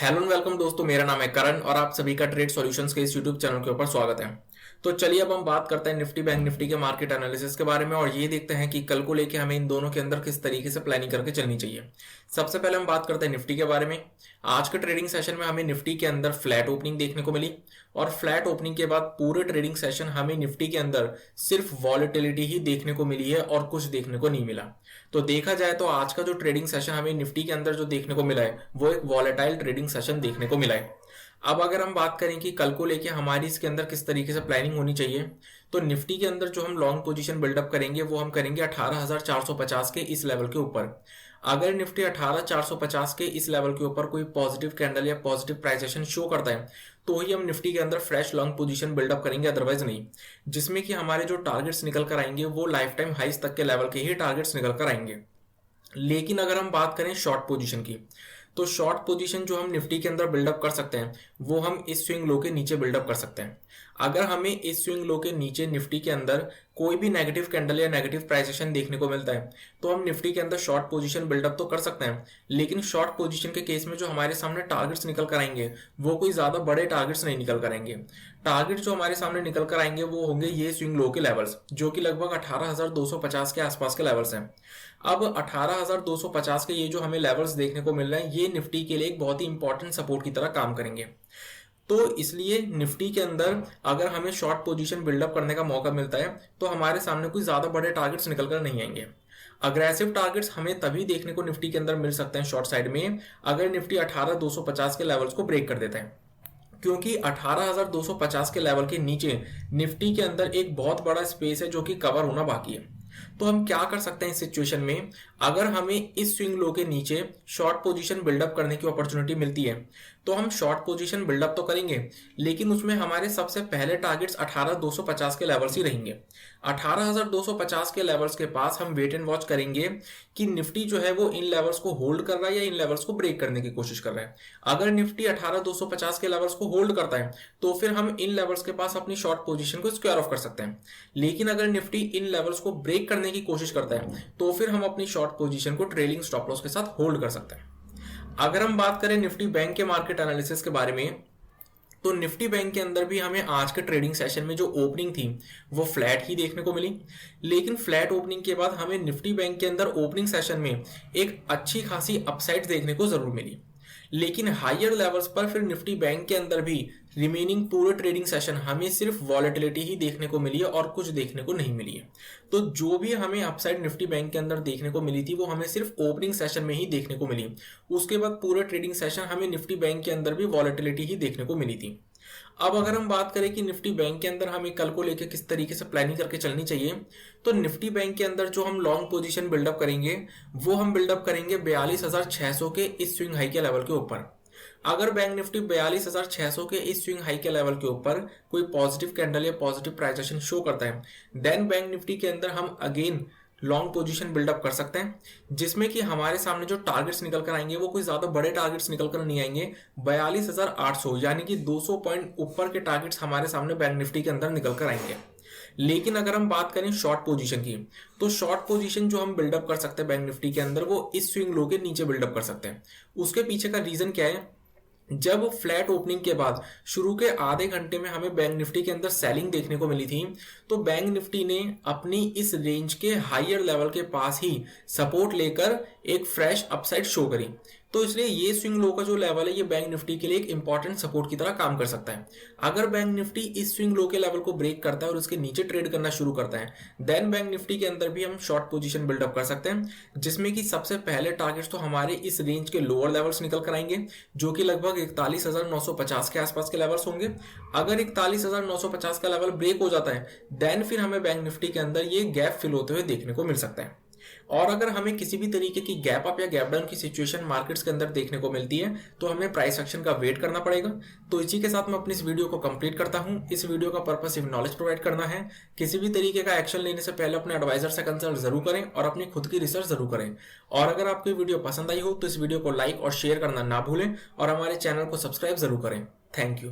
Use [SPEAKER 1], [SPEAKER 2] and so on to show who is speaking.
[SPEAKER 1] Hello and welcome दोस्तों, मेरा नाम है करण और आप सभी का ट्रेड सॉल्यूशंस के इस यूट्यूब चैनल के ऊपर स्वागत है। तो चलिए अब हम बात करते हैं निफ्टी बैंक निफ्टी के मार्केट एनालिसिस के बारे में और ये देखते हैं कि कल को लेके हमें इन दोनों के अंदर किस तरीके से प्लानिंग करके चलनी चाहिए। सबसे पहले हम बात करते हैं निफ्टी के बारे में। आज के ट्रेडिंग सेशन में हमें निफ्टी के अंदर फ्लैट ओपनिंग देखने को मिली और फ्लैट ओपनिंग के बाद पूरे ट्रेडिंग सेशन हमें निफ्टी के अंदर सिर्फ वॉलेटिलिटी ही देखने को मिली है और कुछ देखने को नहीं मिला। तो देखा जाए तो आज का जो ट्रेडिंग सेशन हमें निफ्टी के अंदर जो देखने को मिला है वो एक वॉलेटाइल ट्रेडिंग सेशन देखने को मिला है। अब अगर हम बात करें कि कल को लेके हमारी इसके अंदर किस तरीके से प्लानिंग होनी चाहिए, तो निफ्टी के अंदर जो हम लॉन्ग पोजीशन बिल्डअप करेंगे वो हम करेंगे 18,450 के इस लेवल के ऊपर। अगर निफ्टी 18,450 के इस लेवल के ऊपर कोई पॉजिटिव कैंडल या पॉजिटिव प्राइस शो करता है तो ही हम निफ्टी के अंदर फ्रेश लॉन्ग पोजीशन बिल्डअप करेंगे, अदरवाइज नहीं। जिसमें कि हमारे जो टारगेट्स निकल कर आएंगे वो लाइफ टाइम हाइस तक के लेवल के ही टारगेट्स निकल कर आएंगे। लेकिन अगर हम बात करें शॉर्ट पोजीशन की, तो शॉर्ट पोजीशन जो हम निफ्टी के अंदर बिल्डअप कर सकते हैं वो हम इस स्विंग लो के नीचे बिल्डअप कर सकते हैं। अगर हमें इस स्विंग लो के नीचे निफ्टी के अंदर कोई भी नेगेटिव कैंडल या नेगेटिव प्राइसेशन देखने को मिलता है तो हम निफ्टी के अंदर शॉर्ट पोजीशन बिल्डअप तो कर सकते हैं, लेकिन शॉर्ट पोजीशन के केस में जो हमारे सामने टारगेट्स निकल कर आएंगे वो कोई ज्यादा बड़े टारगेट्स नहीं निकल कर आएंगे। टारगेट जो हमारे सामने निकल कर आएंगे वो होंगे ये स्विंग लो के लेवल्स, जो कि लगभग 18,250 के आसपास के लेवल्स हैं। अब 18,250 के ये जो हमें लेवल्स देखने को मिल रहे हैं ये निफ्टी के लिए एक बहुत ही इंपॉर्टेंट सपोर्ट की तरह काम करेंगे। तो इसलिए निफ्टी के अंदर अगर हमें शॉर्ट पोजीशन बिल्डअप करने का मौका मिलता है तो हमारे सामने कोई ज्यादा बड़े टारगेट्स निकल कर नहीं आएंगे। अग्रेसिव टारगेट्स हमें तभी देखने को निफ्टी के अंदर मिल सकते हैं शॉर्ट साइड में अगर निफ्टी 18,250 के लेवल्स को ब्रेक कर देता है, क्योंकि 18,250 के लेवल के नीचे निफ्टी के अंदर एक बहुत बड़ा स्पेस है जो कि कवर होना बाकी है। तो हम क्या कर सकते हैं इस सिचुएशन में, अगर हमें इस स्विंग लो के नीचे शॉर्ट पोजीशन बिल्डअप करने की अपॉर्चुनिटी मिलती है तो हम शॉर्ट पोजीशन बिल्डअप तो करेंगे, लेकिन उसमें हमारे सबसे पहले टारगेट्स 18,250 के लेवल्स ही रहेंगे। 18,250 के लेवल्स के पास हम वेट एंड वॉच करेंगे कि निफ्टी जो है वो इन लेवल्स को होल्ड कर रहा है या इन लेवल्स को ब्रेक करने की कोशिश कर रहा है। अगर निफ्टी 18,250 के लेवल्स को होल्ड करता है तो फिर हम इन लेवल्स के पास अपनी शॉर्ट पोजीशन को स्क्वायर ऑफ कर सकते हैं, लेकिन अगर निफ्टी इन लेवल्स को ब्रेक करने की कोशिश करता है तो फिर हम अपनी शॉर्ट पोजीशन को ट्रेलिंग स्टॉप लॉस के साथ होल्ड कर सकते हैं। अगर हम बात करें निफ्टी बैंक के मार्केट एनालिसिस के बारे में, तो निफ्टी बैंक के अंदर भी हमें आज के ट्रेडिंग सेशन में जो ओपनिंग थी वो फ्लैट ही देखने को मिली। लेकिन फ्लैट ओपनिंग के बाद हमें निफ्टी बैंक के अंदर ओपनिंग सेशन में एक अच्छी खासी अपसाइड देखने को जरूर मिली, लेकिन हायर लेवल्स पर फिर निफ्टी बैंक के अंदर भी रिमेनिंग पूरे ट्रेडिंग सेशन हमें सिर्फ वॉलेटिलिटी ही देखने को मिली है और कुछ देखने को नहीं मिली है। तो जो भी हमें अपसाइड निफ्टी बैंक के अंदर देखने को मिली थी वो हमें सिर्फ ओपनिंग सेशन में ही देखने को मिली। उसके बाद पूरे ट्रेडिंग सेशन हमें निफ्टी बैंक के अंदर भी वॉलेटिलिटी ही देखने को मिली थी। अब अगर हम बात करें कि निफ्टी बैंक के अंदर हमें कल को लेकर किस तरीके से प्लानिंग करके चलनी चाहिए, तो निफ्टी बैंक के अंदर जो हम लॉन्ग पोजीशन बिल्डअप करेंगे वो हम बिल्डअप करेंगे 42,600 के इस स्विंग हाई के लेवल के ऊपर। अगर बैंक निफ्टी 42,600 के इस स्विंग हाई के लेवल के ऊपर कोई पॉजिटिव कैंडल या पॉजिटिव प्राइस एक्शन शो करता है देन बैंक निफ्टी के अंदर हम अगेन लॉन्ग पोजीशन बिल्डअप कर सकते हैं, जिसमें कि हमारे सामने जो टारगेट्स निकल कर आएंगे वो कोई ज्यादा बड़े टारगेट्स निकल कर नहीं आएंगे। 42,800 यानी कि 200 पॉइंट ऊपर के टारगेट्स हमारे सामने बैंक निफ्टी के अंदर निकल कर आएंगे। लेकिन अगर हम बात करें शॉर्ट पोजीशन की, तो शॉर्ट पोजीशन जो हम बिल्डअप कर सकते हैं बैंक निफ्टी के अंदर वो इस स्विंग लो के नीचे बिल्डअप कर सकते हैं। उसके पीछे का रीजन क्या है, जब फ्लैट ओपनिंग के बाद शुरू के आधे घंटे में हमें बैंक निफ्टी के अंदर सेलिंग देखने को मिली थी, तो बैंक निफ्टी ने अपनी इस रेंज के हायर लेवल के पास ही सपोर्ट लेकर एक फ्रेश अपसाइड शो करी। तो इसलिए ये स्विंग लो का जो लेवल है ये बैंक निफ्टी के लिए एक इंपॉर्टेंट सपोर्ट की तरह काम कर सकता है। अगर बैंक निफ्टी इस स्विंग लो के लेवल को ब्रेक करता है और उसके नीचे ट्रेड करना शुरू करता है देन बैंक निफ्टी के अंदर भी हम शॉर्ट पोजीशन बिल्डअप कर सकते हैं, जिसमें कि सबसे पहले टारगेट्स तो हमारे इस रेंज के लोअर लेवल्स निकल कर आएंगे जो कि लगभग 41,950 के आसपास के लेवल्स होंगे। अगर 41,950 का लेवल ब्रेक हो जाता है देन फिर हमें बैंक निफ्टी के अंदर ये गैप फिल होते हुए देखने को मिल सकता है। और अगर हमें किसी भी तरीके की गैप अप या गैप डाउन की सिचुएशन मार्केट्स के अंदर देखने को मिलती है तो हमें प्राइस एक्शन का वेट करना पड़ेगा। तो इसी के साथ मैं अपनी इस वीडियो को कंप्लीट करता हूं। इस वीडियो का पर्पस सिर्फ नॉलेज प्रोवाइड करना है। किसी भी तरीके का एक्शन लेने से पहले अपने एडवाइजर से कंसल्ट जरूर करें और अपनी खुद की रिसर्च जरूर करें। और अगर आपको वीडियो पसंद आई हो तो इस वीडियो को लाइक और शेयर करना ना भूलें और हमारे चैनल को सब्सक्राइब जरूर करें। Thank you.